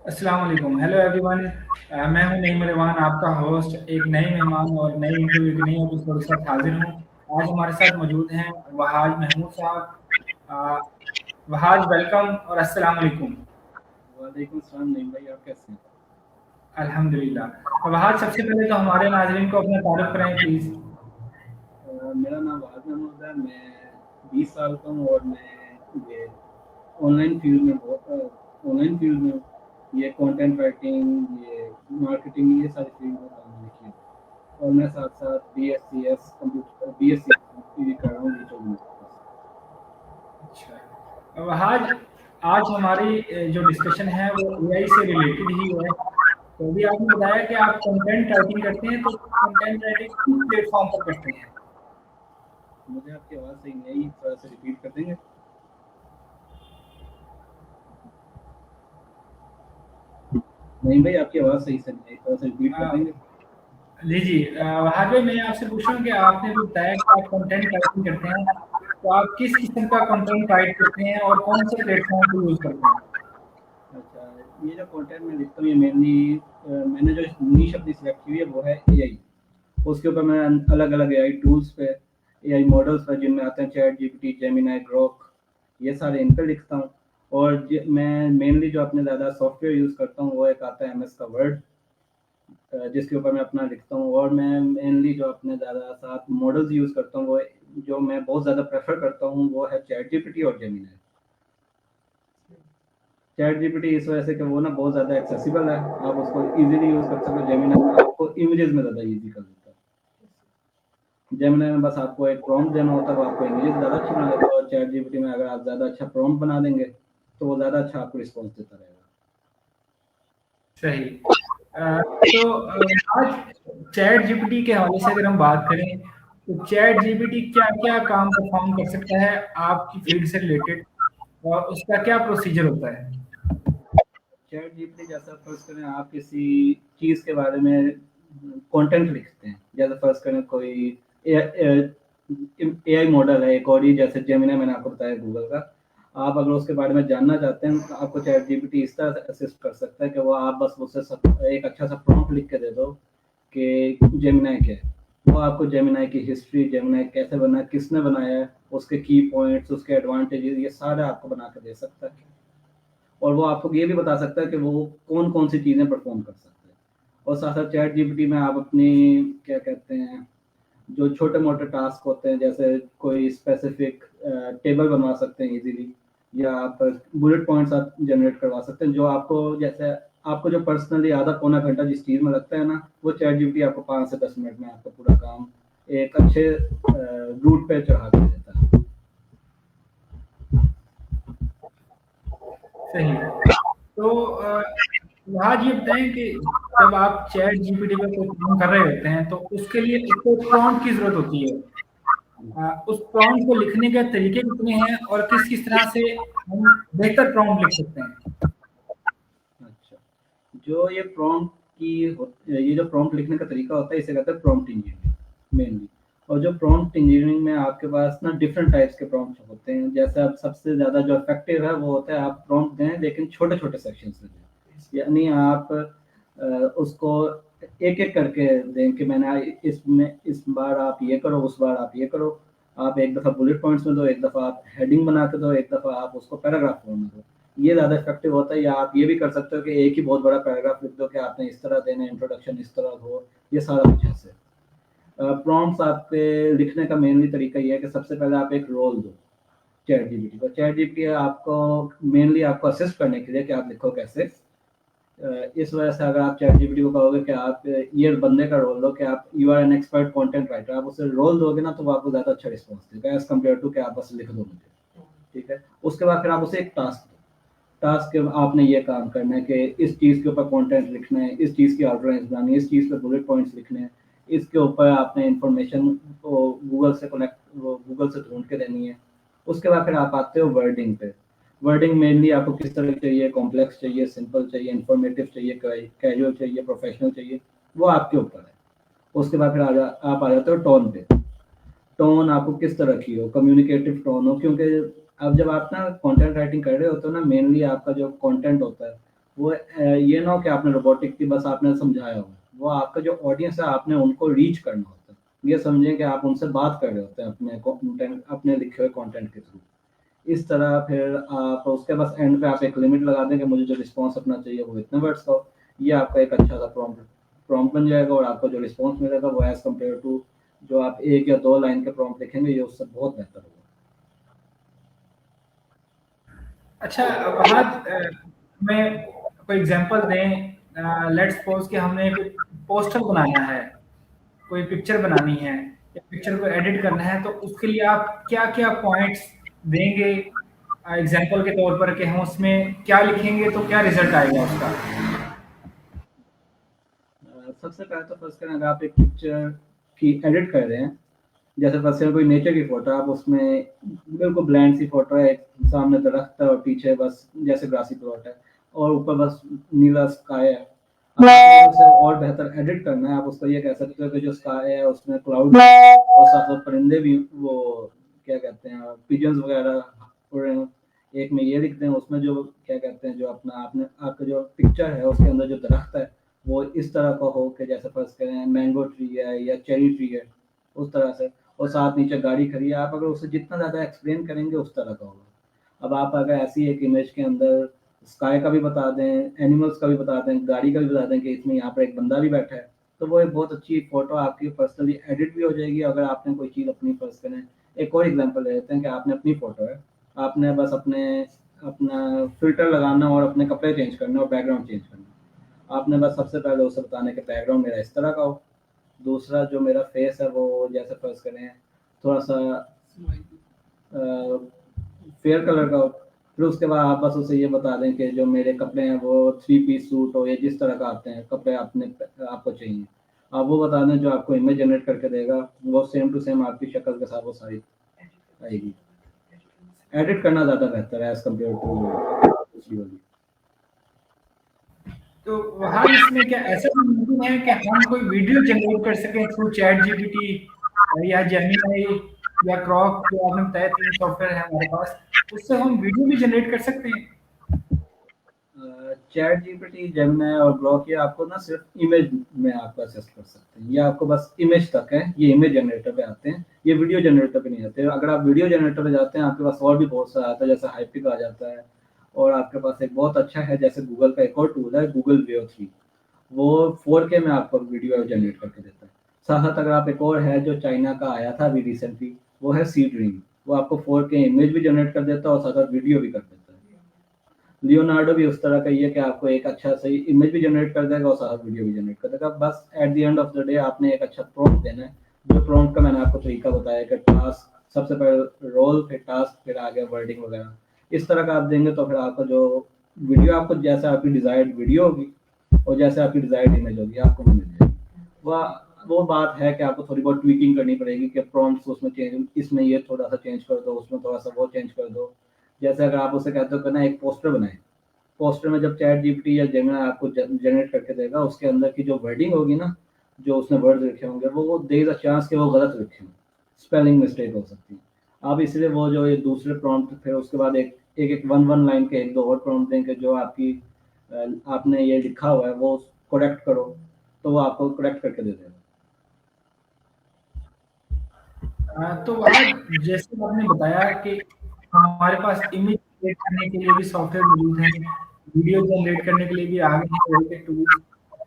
अस्सलाम वालेकुम। Hello everyone. मैं हूं नईम रिजवान, आपका होस्ट। एक नए मेहमान और नए इंटरव्यू के नए एपिसोड के साथ हाजिर हूं। आज हमारे साथ मौजूद हैं वहाज महमूद साहब। अ, वहाज, वेलकम और अस्सलाम वालेकुम। वालेकुम सलाम नहीं भाई, आप कैसे हैं? अल्हम्दुलिल्लाह। तो वहाज, सबसे पहले तो हमारे नाज़रीन को अपना तारुफ कराएं प्लीज़। मेरा नाम वहाद महमूद है। मैं 20 साल का हूँ और मैं ये ऑनलाइन फील्ड में बहुत ऑनलाइन फील्ड में हूँ। ये कंटेंट राइटिंग, ये मार्केटिंग, ये सारी फील्ड में काम मैंने किया है। और मैं साथ साथ BScs कंप्यूटर BSc कर रहा हूँ डिजिटल मार्केटिंग से। अच्छा वहाज, आज हमारी जो डिस्कशन है वो एआई से रिलेटेड ही है। तो अभी आपने बताया कि आप कंटेंट राइटिंग करते हैं, तो कंटेंट राइटिंग किस प्लेटफॉर्म पर करते हैं? मुझे आपकी आवाज़ सही नहीं आई, थोड़ा सा रिपीट कर देंगे? नहीं भाई, आपकी आवाज़ सही से नहीं आई, थोड़ा सा रिपीट कर अ, देंगे? जी जी। वहाज भाई, मैं आपसे पूछ रहा हूँ कि आपने जो बताया कि आप कंटेंट राइटिंग करते हैं, तो आप किस किस्म का कंटेंट राइट करते हैं और कौन से प्लेटफॉर्म को यूज़ करते हैं? अच्छा, ये जो कंटेंट मैं लिखता हूँ ये मेनली मैंने जो नीश अपनी सिलेक्ट की हुई है वो है एआई। उसके ऊपर मैं अलग अलग एआई टूल्स पे, एआई मॉडल्स पे जिनमें आते हैं चैट जीपीटी, जेमिनाई, ग्रोक, ये सारे इन पे लिखता हूँ। और मैं मेनली जो अपने ज़्यादा सॉफ्टवेयर यूज़ करता हूँ वो एक आता है MS का वर्ड, जिसके ऊपर मैं अपना लिखता हूँ। और मैं मेनली जो अपने ज़्यादा साथ मॉडल्स यूज़ करता हूँ वो, जो मैं बहुत ज़्यादा प्रेफर करता हूँ वो है चैट जीपीटी और जेमिनाई। चैट जीपीटी इस वजह से कि वो ना बहुत ज़्यादा एक्सेसिबल है, आप उसको इजीली यूज़ कर सकते हो। जेमिनी आपको इमेजेस में ज़्यादा इजी कर देता है। जेमिनी में बस आपको एक प्रॉम्प्ट देना होता है, वो आपको इमेजेस ज़्यादा अच्छी बना देता है। और चैट जीपीटी में अगर आप ज़्यादा अच्छा प्रॉम्प्ट बना देंगे तो वो ज़्यादा अच्छा आपको रिस्पॉन्स देता रहेगा। सही। तो आज चैट जीपीटी के हवाले से अगर हम बात करें, तो चैट जीपीटी क्या क्या काम परफॉर्म कर सकता है आपकी फील्ड से रिलेटेड, और उसका क्या प्रोसीजर होता है? चैट जीपीटी जैसा फर्ज करें आप किसी चीज़ के बारे में कंटेंट लिखते हैं, जैसे फर्ज करें कोई एआई मॉडल है एक, और ही जैसे जेमिनी मैंने आपको बताया गूगल का। आप अगर उसके बारे में जानना चाहते हैं तो आपको चैट जीपीटी इस तरह से असिस्ट कर सकता है कि वो आप बस उससे एक अच्छा सा प्रॉम्प्ट लिख के दे दो कि जेमिनी क्या है। वो आपको जेमिनी की हिस्ट्री, जेमिनी कैसे बना, किसने बनाया है, उसके की पॉइंट्स, उसके एडवांटेजेस, ये सारे आपको बना के दे सकता है। और वो आपको ये भी बता सकता है कि वो कौन कौन सी चीज़ें परफॉर्म कर सकते हैं। और साथ साथ चैट जीपीटी में आप अपनी, क्या कहते हैं, जो छोटे मोटे टास्क होते हैं, जैसे कोई स्पेसिफिक टेबल बनवा सकते हैं इजीली, या आप बुलेट पॉइंट्स आप जनरेट करवा सकते हैं, जो आपको जैसे आपको जो पर्सनली आधा पौना घंटा जिस चीज़ में लगता है ना, वो चैट जीपीटी आपको 5 से 10 मिनट में आपका पूरा काम एक अच्छे रूट पे चढ़ा के देता है। सही। तो वहाँ ये बताएं कि जब आप चैट जीपीटी पे कोई काम कर रहे होते हैं, तो उसके लिए उसको प्रॉम्प्ट की ज़रूरत होती है। उस प्रॉम्प्ट को लिखने के तरीके कितने हैं और किस किस तरह से हम बेहतर प्रॉम्प्ट लिख सकते हैं? अच्छा, जो ये प्रॉम्प्ट ये जो प्रॉम्प्ट लिखने का तरीका होता है इसे कहते हैं प्रॉम्प्ट इंजीनियरिंग मेनली। और जो प्रॉम्प्ट इंजीनियरिंग में आपके पास ना डिफरेंट टाइप्स के प्रॉम्प्ट होते हैं। जैसे अब सबसे ज़्यादा जो इफेक्टिव है वो होता है आप प्रॉम्प्ट दें लेकिन छोटे छोटे सेक्शंस में दें। यानी आप उसको एक एक करके दें कि मैंने इसमें इस बार आप ये करो, उस बार आप ये करो। आप एक दफ़ा बुलेट पॉइंट्स में दो, एक दफ़ा आप हेडिंग बना के दो, एक दफ़ा आप उसको पैराग्राफ फॉर्म में दो। ये ज़्यादा इफेक्टिव होता है। या आप ये भी कर सकते हो कि एक ही बहुत बड़ा पैराग्राफ लिख दो कि आपने इस तरह देना, इंट्रोडक्शन इस तरह हो, ये सारा कुछ ऐसे। प्रॉम्प्ट्स आपके लिखने का मेनली तरीका ये है कि सबसे पहले आप एक रोल दो चैट जीपीटी को। चैट जीपीटी आपको मेनली आपको असिस्ट करने के लिए कि आप लिखो कैसे। इस वजह से अगर आप चैट जीपीटी को कहोगे कि आप ये बंदे का रोल दो कि आप you are an expert content writer, आप उसे रोल दोगे ना तो वो आपको ज़्यादा अच्छा रिस्पॉन्स देगा एज कम्पेयर टू कि आप बस लिख दो मुझे। ठीक है, उसके बाद फिर आप उसे एक टास्क दो। टास्क के आपने ये काम करना है कि इस चीज़ के ऊपर कंटेंट लिखना है, इस चीज़ की आउटलाइंस बनानी है, इस चीज़ पे बुलेट पॉइंट्स लिखने हैं, इसके ऊपर आपने इन्फॉर्मेशन को गूगल से ढूंढ के देनी है। उसके बाद फिर आप आते हो वर्डिंग पे। वर्डिंग मेनली आपको किस तरह की चाहिए, कॉम्प्लेक्स चाहिए, सिंपल चाहिए, इन्फॉर्मेटिव चाहिए, कैजुअल चाहिए, प्रोफेशनल चाहिए, वो आपके ऊपर है। उसके बाद फिर आप आ जाते हो टोन पे। टोन आपको किस तरह की हो, कम्युनिकेटिव टोन हो, क्योंकि अब जब आप ना कंटेंट राइटिंग कर रहे होते हो ना, मेनली आपका जो कंटेंट होता है वो ये ना हो कि आपने रोबोटिक की बस आपने समझाया हो, वो आपका जो ऑडियंस है आपने उनको रीच करना होता है। ये समझें कि आप उनसे बात कर रहे होते हैं अपने कंटेंट, अपने लिखे हुए कंटेंट के थ्रू। इस तरह फिर आप उसके बस एंड पे आप एक लिमिट लगा दें कि मुझे जो रिस्पॉन्स अपना चाहिए वो इतने वर्ड्स का हो। ये आपका एक अच्छा सा प्रॉम्प्ट प्रॉम्प्ट बन जाएगा, और आपको जो रिस्पॉन्स मिलेगा वो एज कम्पेयर टू जो आप 1 या 2 लाइन के प्रॉम्प्ट लिखेंगे, ये उससे बहुत बेहतर होगा। अच्छा, वहाँ मैं कोई एग्जांपल दें, लेट्स सपोज कि हमने कोई पोस्टर बनाना है, कोई पिक्चर बनानी है या पिक्चर को एडिट करना है, तो उसके लिए आप क्या-क्या पॉइंट्स देंगे एग्जांपल के तौर पर कि हम उसमें क्या लिखेंगे तो क्या रिजल्ट आएगा उसका? सबसे पहले तो फर्स्ट करें, अगर आप एक पिक्चर की एडिट कर रहे हैं, जैसे फर्स्ट कोई नेचर की फोटो, आप उसमें बिल्कुल ब्लैंड सी फोटो है, एक सामने दरख्त है और पीछे बस जैसे ग्रासी प्लॉट है और ऊपर बस नीला स्काई है। आपको उसे और बेहतर एडिट करना है, आप उसको ये कह सकते हो कि जो स्काई है उसमें क्लाउड और साथ साथ परिंदे भी, वो क्या कहते हैं, पिजन्स वगैरह उड़ रहे हैं। एक में ये लिख दें, उसमें जो क्या कहते हैं, जो अपना आपने आपका जो पिक्चर है उसके अंदर जो दरख्त है वो इस तरह का हो कि जैसे फर्स्ट करें मैंगो ट्री है या चेरी ट्री है, उस तरह से। और साथ नीचे गाड़ी खड़ी है, आप अगर उसे जितना ज़्यादा एक्सप्लेन करेंगे उस तरह का होगा। अब आप अगर ऐसी एक इमेज के अंदर स्काई का भी बता दें, एनिमल्स का भी बता दें, गाड़ी का भी बता दें कि इसमें यहाँ पर एक बंदा भी बैठा है, तो वो एक बहुत अच्छी फोटो आपकी पर्सनली एडिट भी हो जाएगी। अगर आपने कोई चीज़ अपनी फर्स्ट करें, एक और एग्जांपल ले लेते हैं कि आपने अपनी फ़ोटो है, आपने बस अपना फ़िल्टर लगाना और अपने कपड़े चेंज करने और बैकग्राउंड चेंज करना। आपने बस सबसे पहले उसे बताना है कि बैकग्राउंड मेरा इस तरह का हो, दूसरा जो मेरा फेस है वो जैसे फ़र्ज़ करें थोड़ा-सा फेयर कलर का हो। फिर उसके बाद आप बस उसे ये बता दें कि जो मेरे कपड़े हैं वो 3 पीस सूट हो या जिस तरह का आते हैं कपड़े आपको चाहिए। आप वो बता दें, जो आपको इमेज जनरेट करके देगा वो सेम टू सेम आपकी शक्ल के साथ वो सारी आएगी। एडिट करना ज़्यादा बेहतर है एज़ कम्पेयर टू दूसरी वाली। तो वहाँ इसमें क्या ऐसा भी मुमकिन है कि हम कोई वीडियो जनरेट कर सकें थ्रू चैट जीपीटी या जेमिनी या ग्रॉक, जो आपने बताया 3 सॉफ्टवेयर है हमारे पास, उससे हम वीडियो भी जनरेट कर सकते हैं? चैट जीपीटी, जेमिनी और ग्रॉक ये आपको ना सिर्फ इमेज में आपको असिस्ट कर सकते हैं। ये आपको बस इमेज तक है, ये इमेज जनरेटर पे आते हैं, ये वीडियो जनरेटर पे नहीं आते। अगर आप वीडियो जनरेटर पे जाते हैं आपके पास और भी बहुत सारा आता है, जैसे हाइपिक आ जाता है, और आपके पास एक बहुत अच्छा है जैसे गूगल का एक और टूल है गूगल वीओ 3, वो 4K में आपको वीडियो जनरेट करके देता है। साथ अगर आप एक और है जो चाइना का आया था अभी रिसेंटली, वो है सी ड्रीम, वो आपको 4K इमेज भी जनरेट कर देता है और साथ वीडियो भी कर देता है। लियोनार्डो भी उस तरह का ही है कि आपको एक अच्छा सही इमेज भी जनरेट कर देगा और साथ वीडियो भी जनरेट कर देगा। बस at the end of the day आपने एक अच्छा प्रॉम्प्ट देना है। जो प्रॉम्प्ट का मैंने आपको तरीका बताया कि टास्क सबसे पहले रोल, फिर टास्क, फिर आगे वर्डिंग वगैरह, इस तरह का आप देंगे तो फिर आपका जो वीडियो, आपको जैसे आपकी डिजायर्ड वीडियो होगी और जैसे आपकी डिजायर्ड इमेज होगी आपको वो मिल जाएगी। वो बात है कि आपको थोड़ी बहुत ट्वीकिंग करनी पड़ेगी कि प्रॉम्प्ट्स उसमें चेंज, इसमें ये थोड़ा सा चेंज कर दो, उसमें थोड़ा सा वो चेंज कर दो। जैसे अगर आप उसे कहते हो कि ना एक पोस्टर बनाए, पोस्टर में जब चैट जीपीटी या जेमिनी आपको जनरेट करके देगा, उसके अंदर की जो वर्डिंग होगी ना, जो उसने वर्ड लिखे होंगे वो देयर अ चांस कि वो गलत लिखे हों, स्पेलिंग मिस्टेक हो सकती है। आप इसलिए वो जो ये दूसरे प्रॉम्प्ट, फिर उसके बाद एक वन वन लाइन के एक दो और प्रॉम्प्ट देंगे जो आपकी आपने ये लिखा हुआ है वो करेक्ट करो, तो वो आपको करेक्ट करके दे देगा। तो वहाँ जैसे आपने बताया कि हमारे पास इमेज जनरेट करने के लिए भी सॉफ्टवेयर मौजूद हैं, वीडियो जनरेट करने के लिए भी आ गए हैं एआई के टूल्स।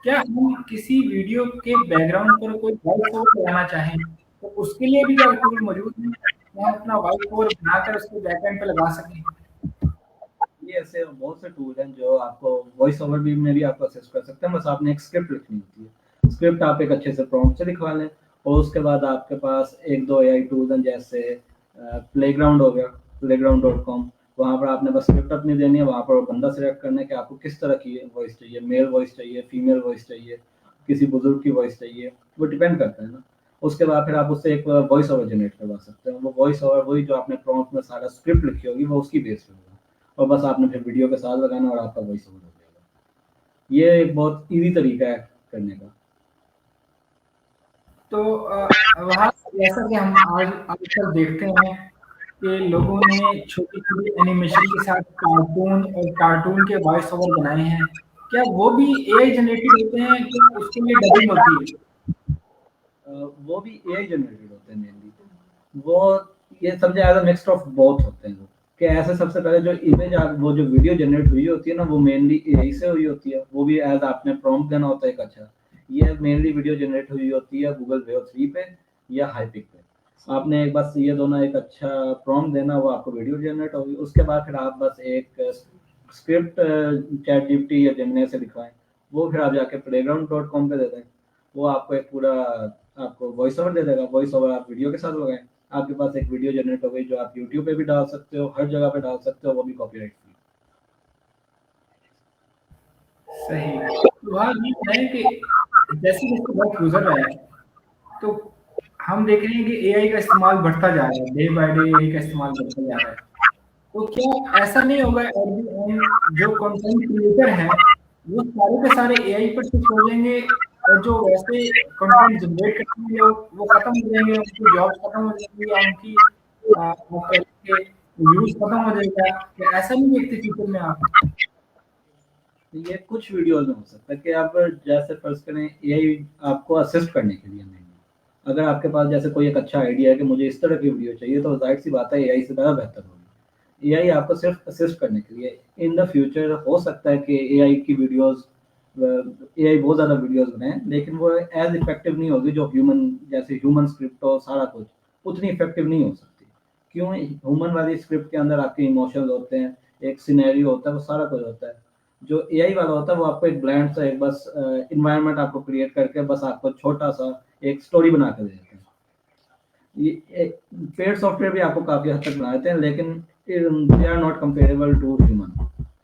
क्या हम किसी वीडियो के बैकग्राउंड पर कोई वॉइस ओवर लगाना चाहें, तो उसके लिए भी क्या टूल मौजूद हैं? हम अपना वॉइस ओवर बनाकर उसको बैकएंड पे लगा सकें? ये ऐसे बहुत से टूल हैं जो आपको वॉइस ओवर भी में भी आपको असिस्ट कर सकते हैं। बस आपने एक स्क्रिप्ट लिखनी होती है, स्क्रिप्ट आप एक अच्छे से प्रॉम्प्ट से लिखवा लें, और उसके बाद आपके पास एक दो एआई टूल्स हैं जैसे प्लेग्राउंड हो गया, playground.com। वहाँ पर आपने बस स्क्रिप्ट अपनी देनी है, वहाँ पर वो बंदा सिलेक्ट करना है कि आपको किस तरह की वॉइस चाहिए, मेल वॉइस चाहिए, फीमेल वॉइस चाहिए, किसी बुजुर्ग की वॉइस चाहिए, वो डिपेंड करता है ना। उसके बाद फिर आप उससे एक वॉइस ओवर जनरेट करवा सकते हैं। वो वॉइस ओवर वही जो आपने प्रॉम्प्ट में सारा स्क्रिप्ट लिखी होगी वो उसकी बेस पे होगा, और बस आपने फिर वीडियो के साथ लगाना और आपका वॉइस ओवर हो जाएगा। ये एक बहुत ईजी तरीका है करने का। तो वहाँ जैसा कि हम आज आजकल देखते हैं कि लोगों ने छोटी-छोटी एनिमेशन के साथ कार्टून और कार्टून के वॉइस ओवर बनाए हैं। क्या वो भी एआई जनरेटेड होते हैं कि उसके लिए डबिंग होती है? वो भी एआई जनरेटेड होते हैं मेनली। वो ये समझे as a mix of both होते हैं वो, कि ऐसे सबसे पहले जो इमेज वो जो वीडियो जनरेट हुई होती है ना, वो मेनली एआई से हुई होती है। वो भी एज आपने प्रॉम्प्ट देना होता है एक अच्छा। ये मेनली वीडियो जनरेट हुई होती है गूगल वेव 3 पे या हाइपिक पे। आपने एक बस ये दोनों एक अच्छा प्रॉम्प्ट देना, वो आपको वीडियो जनरेट होगी। उसके बाद फिर आप बस एक स्क्रिप्ट चैट जीपीटी या जेमिनी से लिखवाएं, वो फिर आप जाके playground.com पे दे दें। वो आपको एक पूरा आपको वॉइस ओवर दे देगा। वॉइस ओवर आप वीडियो के साथ लगाएं, आपके पास एक वीडियो जनरेट हो गई जो आप यूट्यूब पे भी डाल सकते हो, हर जगह पे डाल सकते हो, वो भी कॉपीराइट फ्री। सही। तो हाँ, ये है कि जैसे-जैसे वक़्त गुज़र रहा है, तो हम देख रहे हैं कि एआई का इस्तेमाल बढ़ता जा रहा है, डे बाय डे एआई का इस्तेमाल बढ़ता जा रहा है। तो क्या ऐसा नहीं होगा एट द एंड जो कंटेंट क्रिएटर हैं, वो सारे के सारे एआई पर शिफ्ट हो जाएंगे और जो वैसे कंटेंट जनरेट करते हैं लोग, वो खत्म हो जाएंगे, उनकी जॉब्स खत्म हो जाएंगी या उनकी वो कह लीजिए यूज़ खत्म हो जाएगा। क्या ऐसा नहीं देखते फ्यूचर में आप? ये कुछ वीडियोस में हो सकता है कि आप जैसे फर्ज करें एआई आपको असिस्ट करने के लिए नहीं। अगर आपके पास जैसे कोई एक अच्छा आइडिया है कि मुझे इस तरह की वीडियो चाहिए, तो जाहिर सी बात है एआई से ज़्यादा बेहतर होगी। एआई आपको सिर्फ असिस्ट करने के लिए। इन द फ्यूचर हो सकता है कि एआई की वीडियोस एआई बहुत ज़्यादा वीडियोस बनाए, लेकिन वो एज इफेक्टिव नहीं होगी जो ह्यूमन, जैसे ह्यूमन स्क्रिप्ट हो सारा कुछ उतनी इफेक्टिव नहीं हो सकती। क्यों? ह्यूमन वाली स्क्रिप्ट के अंदर आपके इमोशंस होते हैं, एक सिनेरियो होता है, वो सारा कुछ होता है। जो एआई वाला होता है वो आपको एक ब्लैंड सा एक बस एनवायरनमेंट आपको क्रिएट करके बस आपको छोटा सा एक स्टोरी बना के दे देते हैं। ये पेड सॉफ्टवेयर भी आपको काफ़ी हद तक बना देते हैं, लेकिन they are not comparable to human.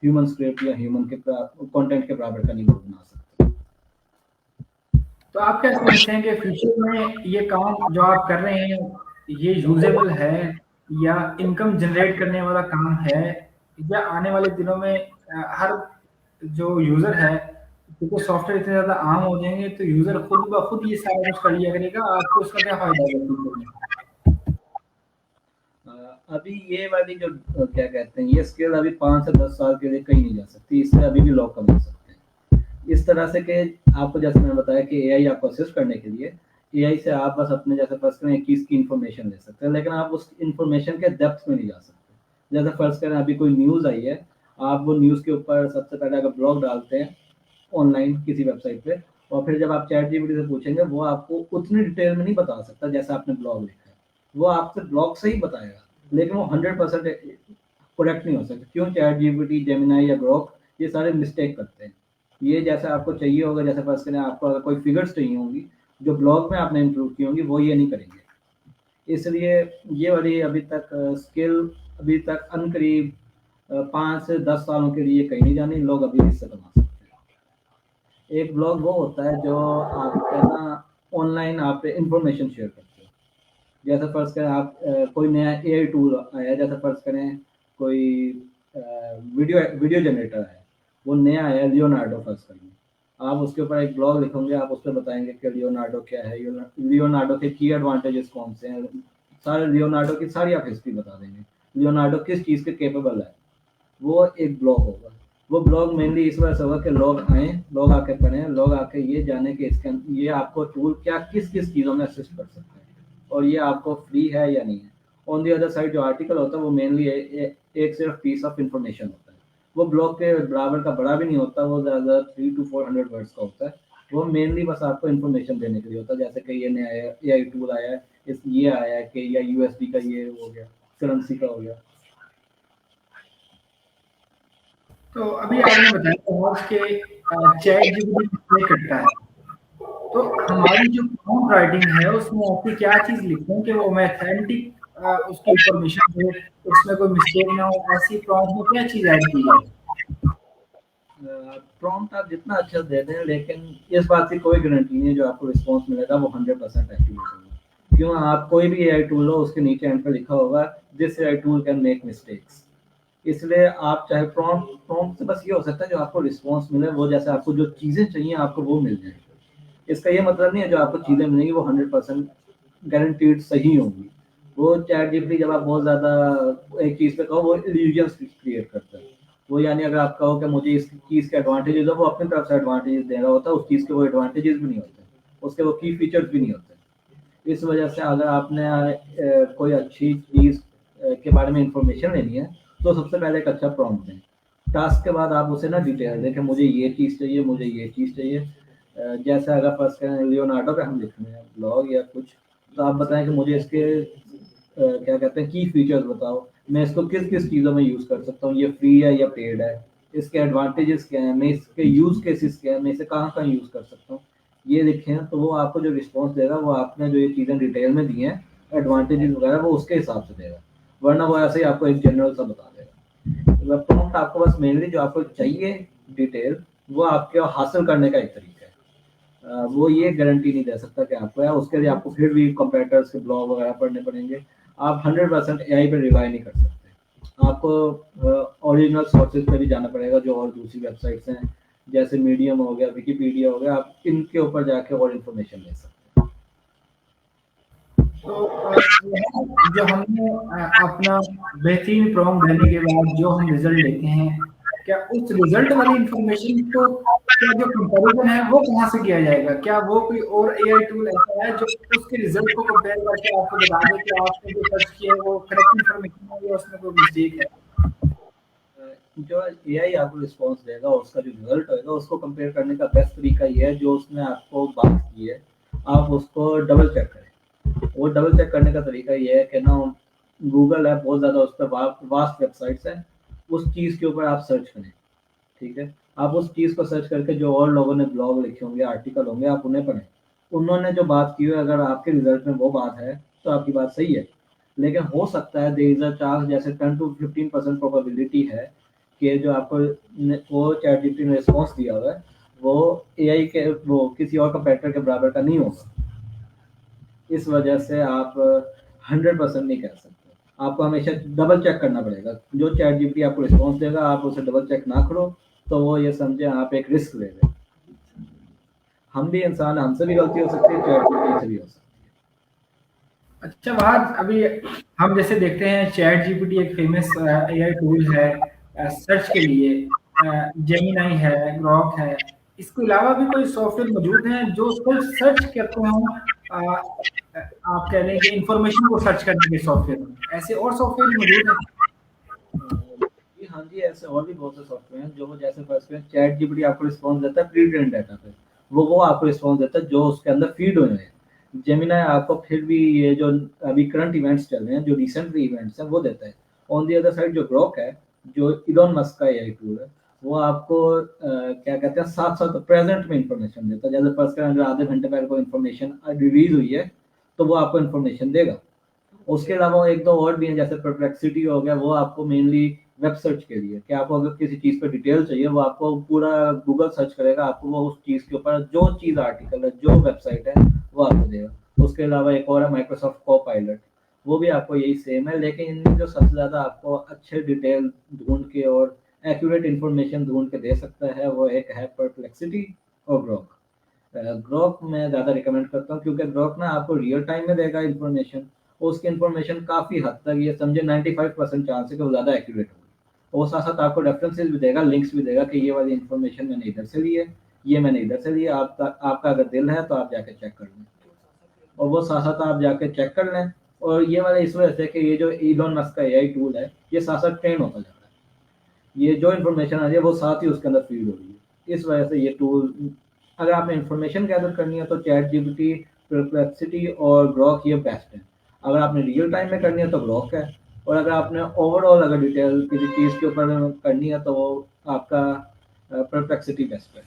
Human script या ह्यूमन के कंटेंट के बराबर का नहीं लोग बना सकते। तो आप क्या समझते हैं कि फ्यूचर में ये काम जो आप कर रहे हैं, ये यूजेबल है या इनकम जनरेट करने वाला काम है, या आने वाले दिनों में हर जो यूजर है, क्योंकि सॉफ्टवेयर इतने ज्यादा आम हो जाएंगे तो यूजर खुद ब खुद ये सारा कुछ कर लिया करेगा, आपको उसका क्या फायदा होगा फ्यूचर में? अभी ये वाली जो क्या कहते हैं, ये स्किल अभी 5 से 10 साल के लिए कहीं नहीं जा सकती। इससे अभी भी लोग कमा सकते हैं इस तरह से कि आपको जैसे मैंने बताया कि एआई आपको असिस्ट करने के लिए, एआई से आप बस अपने जैसे फर्ज करें एक चीज़ की इन्फॉर्मेशन ले सकते हैं, लेकिन आप उस इन्फॉर्मेशन के डेप्थ में नहीं जा सकते। जैसे फर्ज करें अभी कोई न्यूज़ आई है, आप वो न्यूज़ के ऊपर सबसे पहले अगर ब्लॉग डालते हैं ऑनलाइन किसी वेबसाइट पे, और फिर जब आप चैट जीपीटी से पूछेंगे, वो आपको उतनी डिटेल में नहीं बता सकता जैसे आपने ब्लॉग लिखा है। वो आपसे ब्लॉग से ही बताएगा, लेकिन वो 100% करेक्ट नहीं हो सकता। क्यों? चैट जीपीटी, जेमिनी या ग्रोक ये सारे मिस्टेक करते हैं। ये जैसे आपको चाहिए होगा, जैसे फर्स्ट करें आपको अगर कोई फिगर्स चाहिए होंगी जो ब्लॉग में आपने इंक्लूड की होंगी, वो ये नहीं करेंगे। इसलिए ये वाली अभी तक स्किल अभी तक अनकरीब 5 से 10 सालों के लिए कहीं नहीं जानी। लोग अभी भी इससे कमा सकते हैं। एक ब्लॉग वो होता है जो आपका ना ऑनलाइन आप इंफॉर्मेशन शेयर करते हो। जैसे फर्ज करें आप कोई नया एआई टूल आया, जैसे फर्ज करें कोई वीडियो वीडियो जनरेटर है, वो नया आया लियोनार्डो फर्ज करें। आप उसके ऊपर एक ब्लॉग लिखोगे, आप उस पर बताएंगे कि लियोनार्डो क्या है, लियोनार्डो के की एडवांटेजेस कौन से हैं, सारे लियोनार्डो की सारी आप हिस्ट्री बता देंगे, लियोनार्डो किस चीज़ के केपेबल है। वो एक ब्लॉग होगा। वो ब्लॉग मेनली इस वजह से होगा कि लोग आएँ, लोग आके पढ़ें, लोग आके ये जानें कि इसके ये आपको टूल क्या किस-किस चीज़ों में असिस्ट कर सकता है और ये आपको फ्री है या नहीं है। ऑन द अदर साइड जो आर्टिकल होता है वो मेनली एक सिर्फ पीस ऑफ इन्फॉर्मेशन होता है। वो ब्लॉग के बराबर का बड़ा भी नहीं होता, वो ज़्यादा 3 टू 400 वर्ड्स का होता है। वो मेनली बस आपको इन्फॉर्मेशन देने के लिए होता है, जैसे कि ये नया एआई टूल आया है, इस ये आया है कि या यूएसडी का ये हो गया, करेंसी का हो गया। तो अभी आपने बताया बहुत कि चैट जीपीटी मिस्टेक करता है, तो हमारी जो प्रॉम्प्ट राइटिंग है उसमें ऐसी क्या चीज़ लिखें कि वो ऑथेंटिक उसकी इन्फॉर्मेशन हो, उसमें कोई मिस्टेक ना हो, ऐसी प्रॉम्प्ट में क्या चीज़ ऐड की जाए? प्रॉम्प्ट आप जितना अच्छा दे दें, लेकिन इस बात की कोई गारंटी नहीं है जो आपको रिस्पॉन्स मिलेगा वो 100% एक्यूरेट होगा। क्यों? आप कोई भी एआई टूल हो, उसके नीचे एंड पे लिखा होगा this AI tool can make mistakes. इसलिए आप चाहे प्रॉम्प्ट प्रॉम्प्ट से बस ये हो सकता है जो आपको रिस्पॉन्स मिले वो जैसे आपको जो चीज़ें चाहिए आपको वो मिल जाए। इसका ये मतलब नहीं है जो आपको चीज़ें मिलेंगी वो 100% गारंटीड सही होंगी। वो चैट जीपीटी जब आप बहुत ज़्यादा एक चीज़ पे कहो वो इल्यूजन्स क्रिएट करता है। वो यानी अगर आप कहो कि मुझे इस चीज़ के एडवांटेजेस है, वो अपनी तरफ से एडवांटेजेस दे रहा होता है, उस चीज़ के वो एडवांटेजेस भी नहीं होते, उसके वो की फीचर्स भी नहीं होते। इस वजह से अगर आपने कोई अच्छी चीज़ के बारे में इंफॉर्मेशन लेनी है तो सबसे पहले एक अच्छा प्रॉम्प्ट दें। टास्क के बाद आप उसे ना डिटेल दें कि मुझे ये चीज़ चाहिए, मुझे ये चीज़ चाहिए। जैसे अगर फर्स्ट करें लियोनार्डो पे हम लिख रहे हैं ब्लॉग या कुछ, तो आप बताएं कि मुझे इसके क्या कहते हैं की फीचर्स बताओ, मैं इसको किस किस चीज़ों में यूज़ कर सकता हूँ, ये फ्री है या पेड है, इसके एडवांटेजेस क्या हैं, मैं इसके यूज़ केसेस क्या है, मैं इसे कहाँ कहाँ यूज़ कर सकता हूँ, ये लिखें। तो वो आपको जो रिस्पॉन्स देगा वो आपने जो ये चीज़ें डिटेल में दी हैं एडवांटेजेस वगैरह वो उसके हिसाब से देगा, वरना वो ऐसे ही आपको एक जनरल सा बता देगा। प्रॉम्प्ट आपको बस मेनली जो आपको चाहिए डिटेल वो आपके हासिल करने का एक तरीका है। वो ये गारंटी नहीं दे सकता कि आपको है, उसके लिए आपको फिर भी कंपेटिटर्स के ब्लॉग वगैरह पढ़ने पड़ेंगे। आप 100% एआई पे रिलाई नहीं कर सकते, आपको ओरिजिनल सोर्सेज पे भी जाना पड़ेगा जो और दूसरी वेबसाइट्स हैं, जैसे मीडियम हो गया, विकिपीडिया हो गया, आप इनके ऊपर जाके और इन्फॉर्मेशन ले सकते हैं। तो जो हमने अपना बेहतरीन प्रॉम्प्ट देने के बाद जो हम रिजल्ट लेते हैं, क्या उस रिजल्ट वाली इंफॉर्मेशन को, क्या जो कंपैरिजन है वो कहाँ से किया जाएगा? क्या वो कोई और एआई टूल ऐसा है जो उसके रिजल्ट को कंपेयर करके आपको बता दे कि आपने जो सर्च किया है वो करेक्ट इंफॉर्मेशन है या उसमें कोई मिस्टेक है? जो एआई आपको रिस्पॉन्स देगा उसका जो रिजल्ट होगा उसको कंपेयर करने का बेस्ट तरीका ये है, जो उसने आपको बात की है आप उसको डबल चेक करें। वो डबल चेक करने का तरीका ये है कि ना गूगल है बहुत ज़्यादा, उस पर वास्ट वेबसाइट्स हैं, उस चीज़ के ऊपर आप सर्च करें। ठीक है, आप उस चीज़ को सर्च करके जो और लोगों ने ब्लॉग लिखे होंगे, आर्टिकल होंगे, आप उन्हें पढ़ें। उन्होंने जो बात की है अगर आपके रिजल्ट में वो बात है तो आपकी बात सही है, लेकिन हो सकता है देयर इज अ चांस, जैसे 10 to 15% प्रोबेबिलिटी है कि जो आपको वो चैट जीपीटी ने रिस्पॉन्स दिया हुआ है वो एआई के वो किसी और कंपेटिटर के बराबर का नहीं होगा। इस वजह से आप 100% नहीं कह सकते, आपको हमेशा डबल चेक करना पड़ेगा। जो चैट जीपीटी आपको रिस्पॉन्स देगा आप उसे डबल चेक ना करो तो वो ये समझे आप एक रिस्क ले रहे हैं। हम भी इंसान, हमसे भी गलती हो सकती है, चैट जीपीटी से भी हो सकती अच्छा वहाद, अभी हम जैसे देखते हैं चैट जीपीटी एक फेमस एआई टूल है सर्च के लिए, जेमिनाई है, ग्रॉक है, इसके अलावा भी कोई सॉफ्टवेयर मौजूद हैं जो सिर्फ सर्च करते हों? आप कह लें कि इंफॉर्मेशन को सर्च करने के सॉफ्टवेयर, ऐसे और सॉफ्टवेयर मौजूद हैं? है। जी हाँ जी, ऐसे और भी बहुत से सॉफ्टवेयर हैं जो जैसे फर्स्ट में चैट जीपीटी आपको रिस्पॉन्स देता है प्री ट्रेन डाटा पे, वो आपको रिस्पॉन्स देता है जो उसके अंदर फीड हुए हैं। जेमिनाई आपको फिर भी ये जो अभी करंट इवेंट्स चल रहे हैं, जो रिसेंटली इवेंट्स हैं वो देता है। ऑन दी अदर साइड जो ग्रोक है, जो इलॉन मस्क का एआई टूल है, वो आपको क्या कहते हैं साथ साथ प्रेजेंट में इंफॉर्मेशन देता है। जैसे फर्स्ट के अंदर आधे घंटे पहले कोई इन्फॉर्मेशन रिलीज हुई है तो वो आपको इन्फॉर्मेशन देगा। उसके अलावा एक दो और भी हैं, जैसे परप्लेक्सिटी हो गया, वो आपको मेनली वेब सर्च के लिए, कि आपको अगर किसी चीज़ पे डिटेल चाहिए वो आपको पूरा गूगल सर्च करेगा, आपको वो उस चीज़ के ऊपर जो चीज़ आर्टिकल है, जो वेबसाइट है वो आपको देगा। उसके अलावा एक और है माइक्रोसॉफ्ट कोपायलट, वो भी आपको यही सेम है, लेकिन इनमें जो सबसे ज़्यादा आपको अच्छे डिटेल ढूंढ के और एक्यूरेट इन्फॉर्मेशन ढूंढ के दे सकता है वो एक है परप्लेक्सिटी और ग्रोक। ग्रोक मैं ज़्यादा रिकमेंड करता हूँ क्योंकि ग्रोक ना आपको रियल टाइम में देगा इन्फॉर्मेशन, उसकी इन्फॉर्मेशन काफ़ी हद तक ये समझे 95% चांस है कि वो ज़्यादा एक्यूरेट होगी। और साथ साथ आपको रेफरेंसेस भी देगा, लिंक्स भी देगा कि ये वाली इन्फॉर्मेशन मैंने इधर से ली है, ये मैंने इधर से लिया, आपका अगर दिल है तो आप जाके चेक कर लें। और वो साथ साथ आप जाके चेक कर लें। और ये वाला इस वजह से कि ये जो इलॉन मस्क का एआई टूल है ये साथ साथ ट्रेन होता जा रहा है, ये जो इन्फॉर्मेशन आ रही है वो साथ ही उसके अंदर फीड हो रही है। इस वजह से ये टूल, अगर आपने इन्फॉर्मेशन गैदर करनी है तो चैट जीपीटी, परप्लेक्सिटी और ग्रोक ये बेस्ट है। अगर आपने रियल टाइम में करनी है तो ग्रोक है, और अगर आपने ओवरऑल अगर डिटेल किसी चीज़ के ऊपर करनी है तो वो आपका परप्लेक्सिटी बेस्ट है।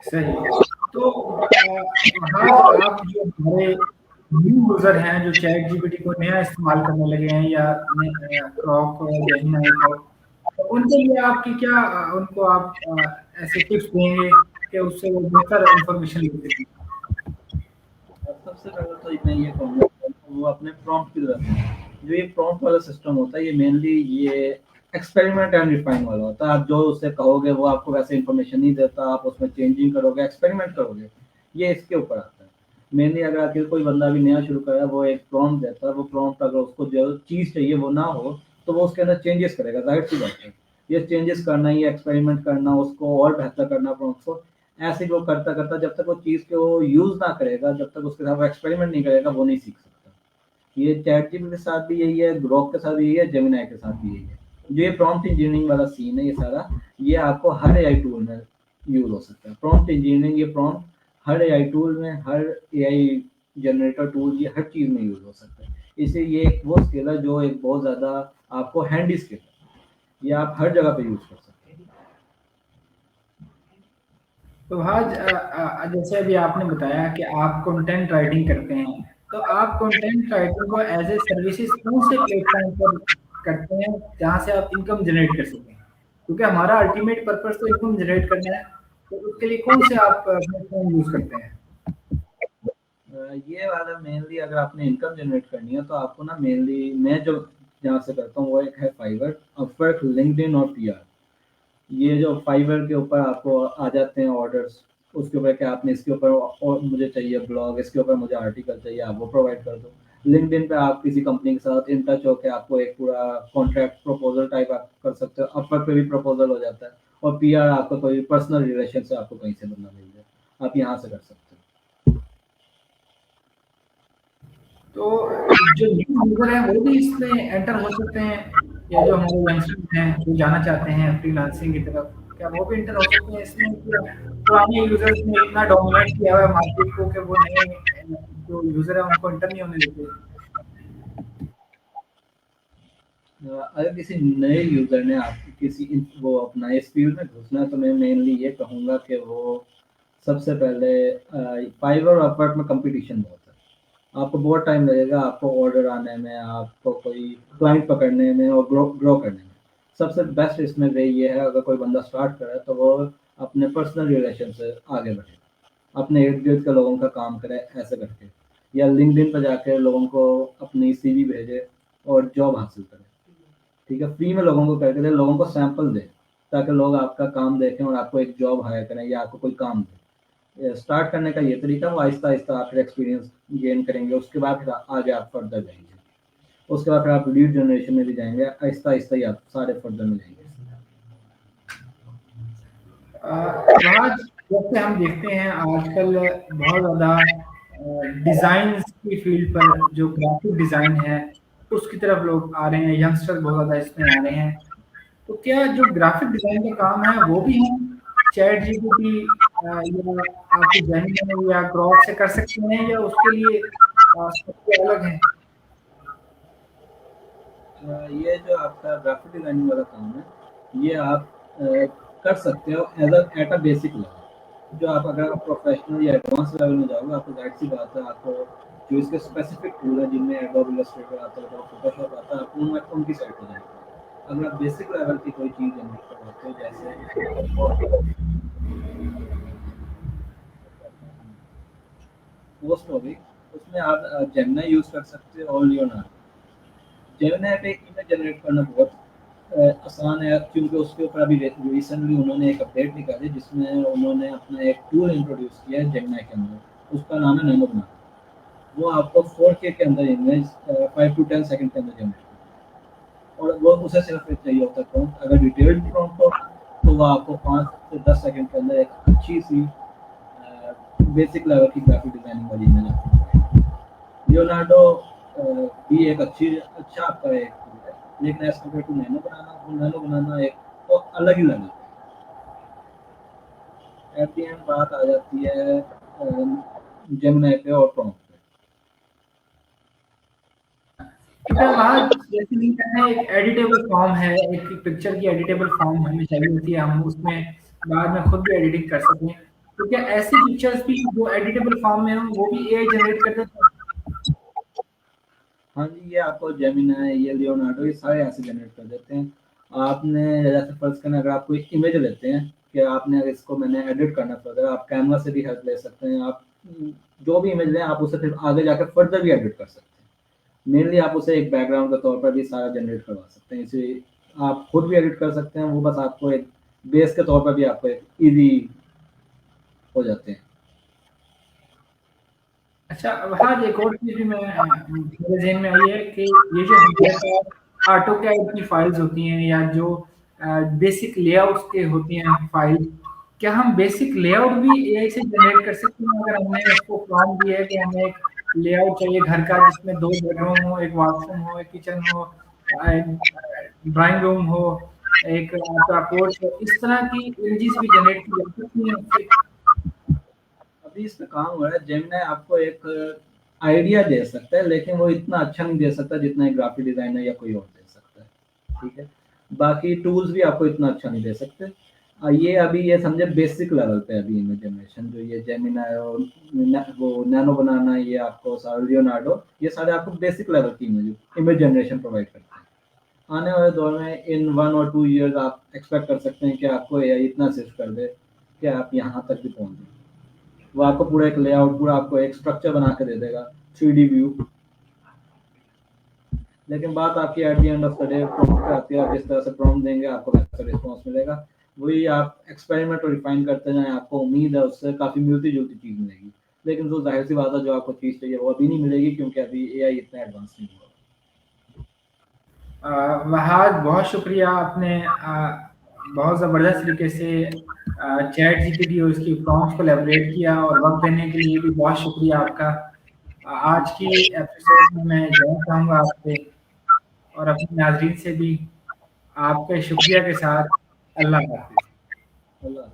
सही। तो हाँ, आप जो हमारे न्यू यूजर हैं जो चैट जीपीटी को नया इस्तेमाल करने लगे हैं या ग्रॉक जेमिनी को, तो उनके लिए आपकी क्या उनको आप ऐसे टिप्स देंगे कि उससे वो बेहतर इंफॉर्मेशन ले सकें? सबसे पहले तो मैं ये कहूँगा वो अपने प्रॉम्प्ट की तरफ है। जो ये प्रॉम्प्ट वाला सिस्टम होता है ये मेनली ये एक्सपेरिमेंट एंड रिफाइन वाला होता है। आप जो उससे कहोगे वो आपको वैसे इन्फॉर्मेशन नहीं देता, आप उसमें चेंजिंग करोगे, एक्सपेरिमेंट करोगे, ये इसके ऊपर आता है। मेनली अगर आपके कोई बंदा भी नया शुरू कर रहा है, वो एक प्रॉम्प्ट देता है, वो प्रॉम्प्ट अगर उसको जो चीज़ चाहिए वो ना हो, तो वो उसके अंदर चेंजेस करेगा, ज़ाहिर-सी बात है। ये चेंजेस करना, ये एक्सपेरिमेंट करना, उसको और बेहतर करना प्रॉम्प्ट को, ऐसे ही वो करता-करता जब तक वो चीज़ को यूज़ ना करेगा, जब तक उसके साथ वो एक्सपेरिमेंट नहीं करेगा, वो नहीं सीख सकता। ये चैटजीपीटी के साथ भी यही है, ग्रोक के साथ भी यही है, जेमिनी के साथ भी यही है। जो ये प्रॉम्प्ट इंजीनियरिंग वाला सीन है ये सारा, ये आपको हर एआई टूल में यूज़ हो सकता है। प्रॉम्प्ट इंजीनियरिंग, ये प्रॉम्प्ट हर एआई टूल में, हर एआई जनरेटर टूल, ये हर चीज़ में यूज़ हो सकता है। इसलिए ये एक वो स्किल है जो एक बहुत ज़्यादा आपको हैंडी स्किल है। ये आप हर जगह पे यूज़ कर सकते हैं। तो आज जैसे अभी आपने बताया कि आप कंटेंट राइटिंग करते हैं, तो आप कंटेंट राइटिंग को एज ए सर्विसेज कौन से प्लेटफॉर्म पर करते हैं जहाँ से आप इनकम जनरेट कर सकें? क्योंकि हमारा अल्टीमेट पर्पस तो इनकम जनरेट करना है, तो उसके लिए कौन से आप प्लेटफॉर्म यूज करते हैं? ये वाला मेनली अगर आपने इनकम जनरेट करनी है तो आपको ना मेनली मैं जो जहाँ से करता हूँ वो एक है फाइवर, अपवर्क, लिंक्डइन और पीआर। ये जो फाइवर के ऊपर आपको आ जाते हैं ऑर्डर्स, उसके ऊपर क्या आपने इसके ऊपर और मुझे चाहिए ब्लॉग, इसके ऊपर मुझे आर्टिकल चाहिए, आप वो प्रोवाइड कर दो। लिंक्डइन पे आप किसी कंपनी के साथ इन टच होकर आपको एक पूरा कॉन्ट्रैक्ट प्रपोजल टाइप आप कर सकते हो, अपवर्क पे भी प्रपोजल हो जाता है। और पीआर आपका कोई पर्सनल रिलेशन से आपको कहीं से बंदा मिल जाए, आप यहाँ से कर सकते हो। तो जो न्यू यूजर है वो भी इसमें एंटर हो सकते हैं, या जो हमारे यंगस्टर्स हैं जो जाना चाहते हैं फ्रीलांसिंग की तरफ, क्या वो भी एंटर हो सकते हैं इसमें, कि पुराने यूजर्स ने इतना डोमिनेट किया हुआ है मार्केट को कि वो नए जो यूजर है उनको एंटर नहीं होने देते? अगर किसी नए यूज़र ने आप किसी वो अपना इस फील्ड में घुसना है तो मैं मेनली ये कहूँगा कि वो सबसे पहले फाइवर और अपवर्क में कंपटीशन बहुत है। आपको बहुत टाइम लगेगा आपको ऑर्डर आने में, आपको कोई क्लाइंट पकड़ने में और ग्रो करने में। सबसे बेस्ट इसमें वे ये है, अगर कोई बंदा स्टार्ट करे तो वो अपने पर्सनल रिलेशन से आगे बढ़े, अपने इर्द गिर्द के लोगों का काम करे ऐसे करके, या लिंक्डइन पर जाके लोगों को अपनी सीवी भेजे और जॉब हासिल करे। ठीक है, फ्री में लोगों को करके दे, लोगों को सैंपल दे, ताकि लोग आपका काम देखें और आपको एक जॉब हायर करें या आपको कोई काम दे। स्टार्ट करने का ये तरीका, वो आहिस्ता आहिस्ता आप फिर एक्सपीरियंस गेन करेंगे, उसके बाद फिर आगे आप फर्दर जाएंगे, उसके बाद फिर आप लीड जनरेशन में भी जाएंगे, आहिस्ता आहिस्ता ही आप सारे फर्दर में जाएंगे। वहाँ जैसे हम देखते हैं आजकल बहुत ज़्यादा डिज़ाइन की फील्ड पर जो ग्राफिक डिज़ाइन है उसकी तरफ लोग आ रहे हैं, यंगस्टर बहुत ज़्यादा इसमें आ रहे हैं। तो क्या जो ग्राफिक डिज़ाइन का काम है वो भी हम चैट जीपीटी या आपकी जेमिनी या ग्रॉक से कर सकते हैं, या उसके लिए सबसे अलग है? ये जो आपका ग्राफिक डिजाइनिंग वाला काम है, ये आप कर सकते हो एट अ बेसिक लेवल। जो आप अगर आप प्रोफेशनल या एडवांस लेवल में जाओगे, आपको जाहिर सी बात है, आपको जो इसके स्पेसिफिक टूल है जिनमें एडोब इलस्ट्रेटर आता है, फोटोशॉप आता है, आप उनकी साइड पर जाएंगे। अगर आप बेसिक लेवल की कोई चीज़ जनरेट करवाते हो, जैसे पोस्ट हो गई, उसमें आप जेमिनी यूज़ कर सकते हो और लियोनार्डो। जेमिनी पे इमेज जनरेट करना बहुत आसान है, क्योंकि उसके ऊपर अभी रिसेंटली उन्होंने एक अपडेट निकाली जिसमें उन्होंने अपना एक टूल इंट्रोड्यूस किया है जेमिनी के अंदर, उसका नाम है नैनो बना। वो आपको 4K के अंदर इमेज 5 टू 10 सेकंड के अंदर जनरेट करता है, और वो उसे सिर्फ एक चाहिए होता है प्रॉम्प्ट। अगर डिटेल्ड प्रॉम्प्ट हो तो वो आपको 5 से 10 सेकंड के अंदर एक अच्छी सी बेसिक लेवल की ग्राफिक डिजाइनिंग वाली इमेज आपको मिलेगी। लियोनार्डो भी एक अच्छा आपका एक टूल है, लेकिन एज कम्पेयर टू नैनो बनाना एक तो अलग ही लेवल है। एट द एंड बात आ जाती है जेमिनी पे और प्रॉम्प्ट पे। क्योंकि वहाँ जैसे नहीं कहते हैं, एक एडिटेबल फॉर्म है, एक पिक्चर की एडिटेबल फॉर्म हमें चाहिए होती है, हम उसमें बाद में खुद भी एडिटिंग कर सकें। तो क्या ऐसी पिक्चर्स भी जो एडिटेबल फॉर्म में हो वो भी एआई जनरेट कर देता है? हाँ जी, ये आपको जेमिनी, ये लियोनार्डो, ये सारे ऐसे जनरेट कर देते हैं। आपने जैसे फर्ज करना, अगर आप कोई इमेज लेते हैं कि आपने अगर इसको मैंने एडिट करना पड़ेगा, आप कैनवा से भी हेल्प ले सकते हैं। आप जो भी इमेज लें, आप उसे फिर आगे जाकर फर्दर भी एडिट कर सकते हैं। मेनली आप उसे एक बैकग्राउंड के तौर पर भी सारा जनरेट करवा सकते हैं, इसे आप खुद भी एडिट कर सकते हैं। वो बस आपको एक बेस के तौर पर भी आपको एक ईजी हो जाते हैं। अच्छा, हाँ, एक और चीज़ भी मैं मेरे ज़हन में आई है कि ये जो हमारे पास ऑटोकैड की फाइल्स होती हैं या जो बेसिक लेआउट्स के होती हैं फाइल, क्या हम बेसिक लेआउट भी एआई से जनरेट कर सकते हैं? अगर हमने उसको प्रॉम्प्ट दिया है कि हमें एक लेआउट चाहिए घर का जिसमें 2 बेडरूम हो, 1 वॉशरूम हो, 1 किचन हो, ड्राइंग रूम हो, एक आपका पोर्च हो, इस तरह की इमेजेस भी जनरेट की जा सकती हैं उससे? अभी इसमें काम हो रहा है, जेमिनी आपको एक आइडिया दे सकता है, लेकिन वो इतना अच्छा नहीं दे सकता जितना एक ग्राफिक डिज़ाइनर या कोई और दे सकता है, ठीक है? बाकी टूल्स भी आपको इतना अच्छा नहीं दे सकते। ये अभी ये समझे बेसिक लेवल पे अभी इमेज जनरेशन जो ये जेमिनी और वो नैनो बनाना, ये आपको सारा लियोनार्डो, ये सारे आपको बेसिक लेवल की इमेज जनरेशन प्रोवाइड करते हैं। आने वाले दौर में इन 1 और 2 ईयर्स आप एक्सपेक्ट कर सकते हैं कि आपको एआई इतना असिस्ट कर दे कि आप यहाँ तक भी पहुँच जाएँ। वो आपको पूरा एक लेआउट, पूरा आपको एक स्ट्रक्चर बना के दे देगा, 3D व्यू। लेकिन बात आपकी at the end of the day prompt पे आती है, आप जिस तरह से प्रॉम्प्ट देंगे आपको वैसा रिस्पॉन्स मिलेगा। वही आप एक्सपेरिमेंट और रिफाइन करते जाएँ, आपको उम्मीद है उससे काफ़ी मिलती-जुलती चीज़ मिलेगी। लेकिन जो ज़ाहिर-सी बात है, जो आपको चीज़ चाहिए वो अभी नहीं मिलेगी, क्योंकि अभी एआई इतना एडवांस नहीं हुआ। वहाद, बहुत शुक्रिया, आपने बहुत ज़बरदस्त तरीके से चैट जीपीटी और उसकी प्रॉम्प्ट्स को एलैबोरेट किया और वक़्त देने के लिए भी बहुत शुक्रिया आपका। आज की एपिसोड में मैं जाना चाहूँगा आपसे और अपने नाज़रीन से भी आपके शुक्रिया के साथ अल्लाह हाफ़िज़। अल्लाह